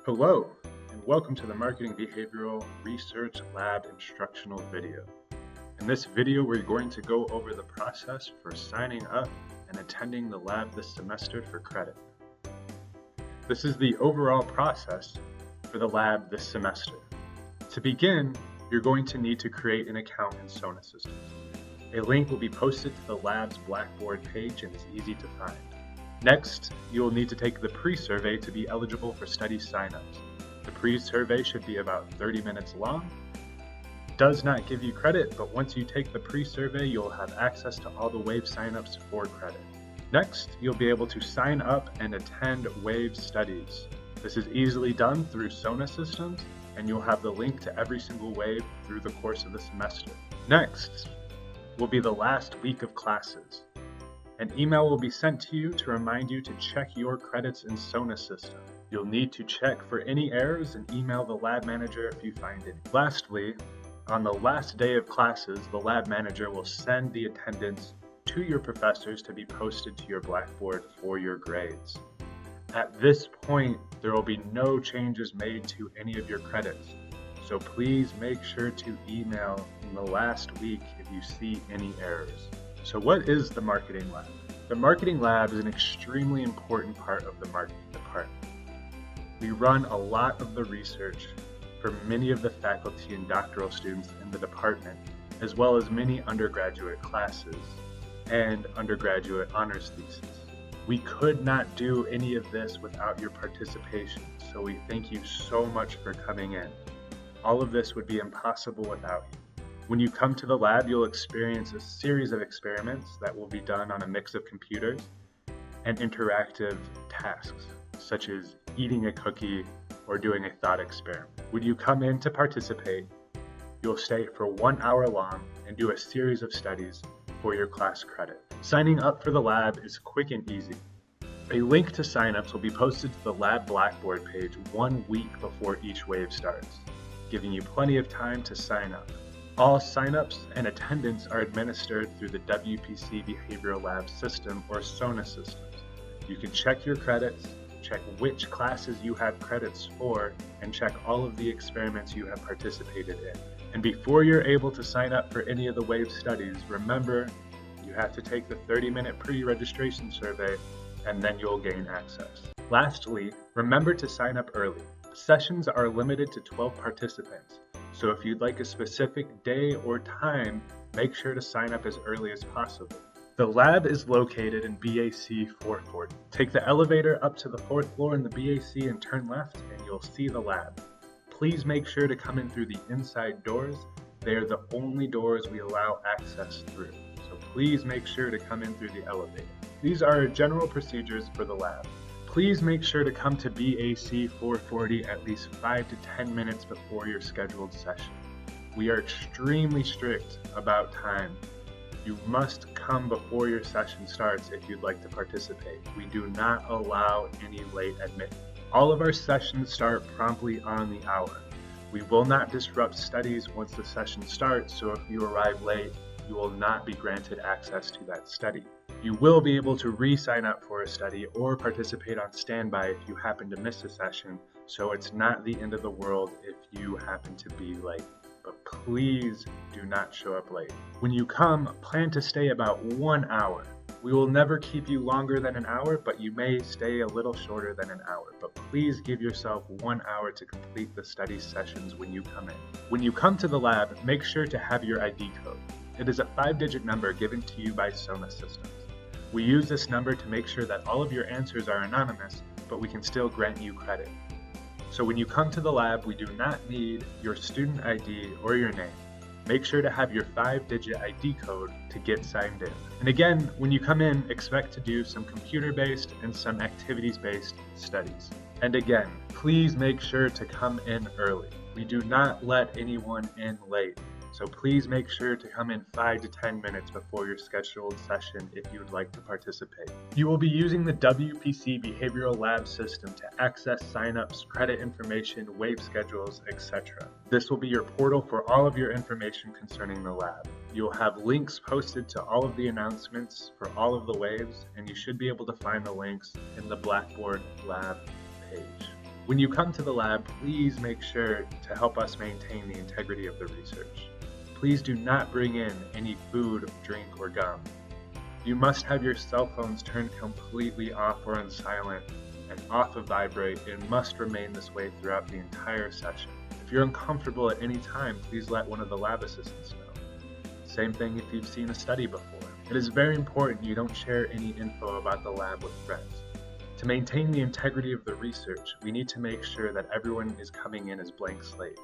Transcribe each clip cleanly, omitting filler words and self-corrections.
Hello, and welcome to the Marketing Behavioral Research Lab instructional video. In this video, we're going to go over the process for signing up and attending the lab this semester for credit. This is the overall process for the lab this semester. To begin, you're going to need to create an account in Sona Systems. A link will be posted to the lab's Blackboard page and is easy to find. Next, you will need to take the pre-survey to be eligible for study signups. The pre-survey should be about 30 minutes long. Does not give you credit, but once you take the pre-survey, you'll have access to all the WAVE signups for credit. Next, you'll be able to sign up and attend WAVE studies. This is easily done through Sona Systems, and you'll have the link to every single WAVE through the course of the semester. Next will be the last week of classes. An email will be sent to you to remind you to check your credits in Sona System. You'll need to check for any errors and email the lab manager if you find any. Lastly, on the last day of classes, the lab manager will send the attendance to your professors to be posted to your Blackboard for your grades. At this point, there will be no changes made to any of your credits, so please make sure to email in the last week if you see any errors. So what is the Marketing Lab? The Marketing Lab is an extremely important part of the marketing department. We run a lot of the research for many of the faculty and doctoral students in the department, as well as many undergraduate classes and undergraduate honors theses. We could not do any of this without your participation, so we thank you so much for coming in. All of this would be impossible without you. When you come to the lab, you'll experience a series of experiments that will be done on a mix of computers and interactive tasks, such as eating a cookie or doing a thought experiment. When you come in to participate, you'll stay for 1 hour long and do a series of studies for your class credit. Signing up for the lab is quick and easy. A link to signups will be posted to the lab Blackboard page 1 week before each WAVE starts, giving you plenty of time to sign up. All signups and attendance are administered through the WPC Behavioral Lab system or Sona Systems. You can check your credits, check which classes you have credits for, and check all of the experiments you have participated in. And before you're able to sign up for any of the WAVE studies, remember you have to take the 30-minute pre-registration survey and then you'll gain access. Lastly, remember to sign up early. Sessions are limited to 12 participants. So if you'd like a specific day or time, make sure to sign up as early as possible. The lab is located in BAC 440. Take the elevator up to the 4th floor in the BAC and turn left and you'll see the lab. Please make sure to come in through the inside doors. They are the only doors we allow access through. So please make sure to come in through the elevator. These are general procedures for the lab. Please make sure to come to BAC 440 at least 5 to 10 minutes before your scheduled session. We are extremely strict about time. You must come before your session starts if you'd like to participate. We do not allow any late admission. All of our sessions start promptly on the hour. We will not disrupt studies once the session starts, so if you arrive late, you will not be granted access to that study. You will be able to re-sign up for a study or participate on standby if you happen to miss a session, so it's not the end of the world if you happen to be late. But please do not show up late. When you come, plan to stay about 1 hour. We will never keep you longer than an hour, but you may stay a little shorter than an hour. But please give yourself 1 hour to complete the study sessions when you come in. When you come to the lab, make sure to have your ID code. It is a 5-digit number given to you by Sona Systems. We use this number to make sure that all of your answers are anonymous, but we can still grant you credit. So when you come to the lab, we do not need your student ID or your name. Make sure to have your 5-digit ID code to get signed in. And again, when you come in, expect to do some computer-based and some activities-based studies. And again, please make sure to come in early. We do not let anyone in late. So please make sure to come in 5 to 10 minutes before your scheduled session if you would like to participate. You will be using the WPC Behavioral Lab system to access signups, credit information, WAVE schedules, etc. This will be your portal for all of your information concerning the lab. You will have links posted to all of the announcements for all of the WAVEs, and you should be able to find the links in the Blackboard Lab page. When you come to the lab, please make sure to help us maintain the integrity of the research. Please do not bring in any food, drink, or gum. You must have your cell phones turned completely off or on silent and off of vibrate, and must remain this way throughout the entire session. If you're uncomfortable at any time, please let one of the lab assistants know. Same thing if you've seen a study before. It is very important you don't share any info about the lab with friends. To maintain the integrity of the research, we need to make sure that everyone is coming in as blank slates.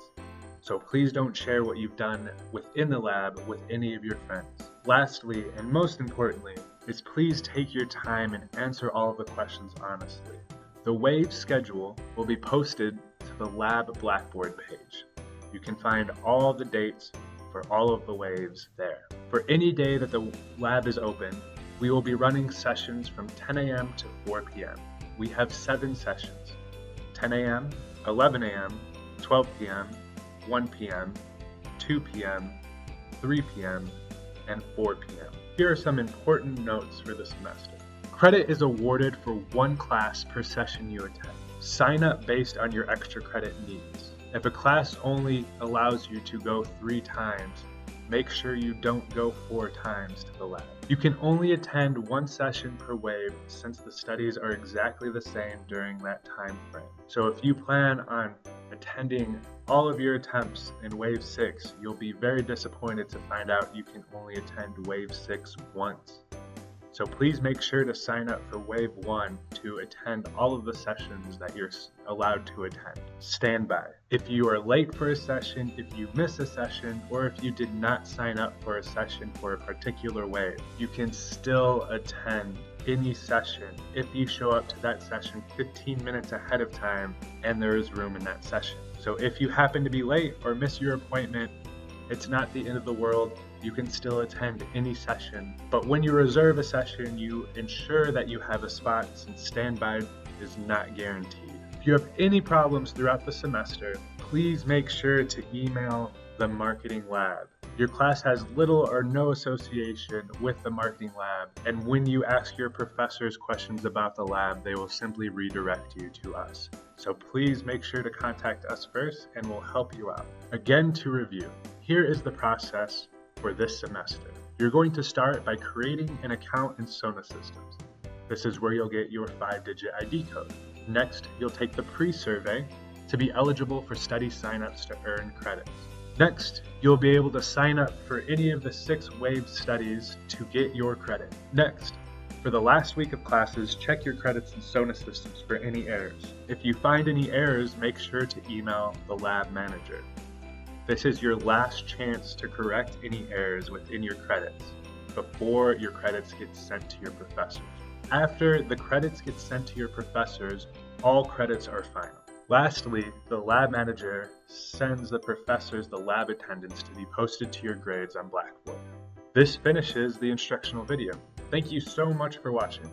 So please don't share what you've done within the lab with any of your friends. Lastly, and most importantly, is please take your time and answer all of the questions honestly. The WAVE schedule will be posted to the lab Blackboard page. You can find all the dates for all of the WAVEs there. For any day that the lab is open, we will be running sessions from 10 a.m. to 4 p.m. We have 7 sessions: 10 a.m., 11 a.m., 12 p.m., 1 p.m., 2 p.m., 3 p.m., and 4 p.m. Here are some important notes for the semester. Credit is awarded for 1 class per session you attend. Sign up based on your extra credit needs. If a class only allows you to go 3 times, make sure you don't go 4 times to the lab. You can only attend 1 session per WAVE since the studies are exactly the same during that time frame. So if you plan on attending all of your attempts in WAVE 6, you'll be very disappointed to find out you can only attend WAVE 6 once. So please make sure to sign up for WAVE 1 to attend all of the sessions that you're allowed to attend. Stand by. If you are late for a session, if you miss a session, or if you did not sign up for a session for a particular WAVE, you can still attend any session if you show up to that session 15 minutes ahead of time and there is room in that session. So if you happen to be late or miss your appointment, it's not the end of the world. You can still attend any session, but when you reserve a session, you ensure that you have a spot, since standby is not guaranteed. If you have any problems throughout the semester, please make sure to email the marketing lab. Your class has little or no association with the marketing lab, and when you ask your professors questions about the lab, they will simply redirect you to us. So please make sure to contact us first and we'll help you out. Again, to review, here is the process for this semester. You're going to start by creating an account in Sona Systems. This is where you'll get your 5-digit ID code. Next, you'll take the pre-survey to be eligible for study signups to earn credits. Next, you'll be able to sign up for any of the 6 WAVE studies to get your credit. Next, for the last week of classes, check your credits in Sona Systems for any errors. If you find any errors, make sure to email the lab manager. This is your last chance to correct any errors within your credits before your credits get sent to your professors. After the credits get sent to your professors, all credits are final. Lastly, the lab manager sends the professors the lab attendance to be posted to your grades on Blackboard. This finishes the instructional video. Thank you so much for watching.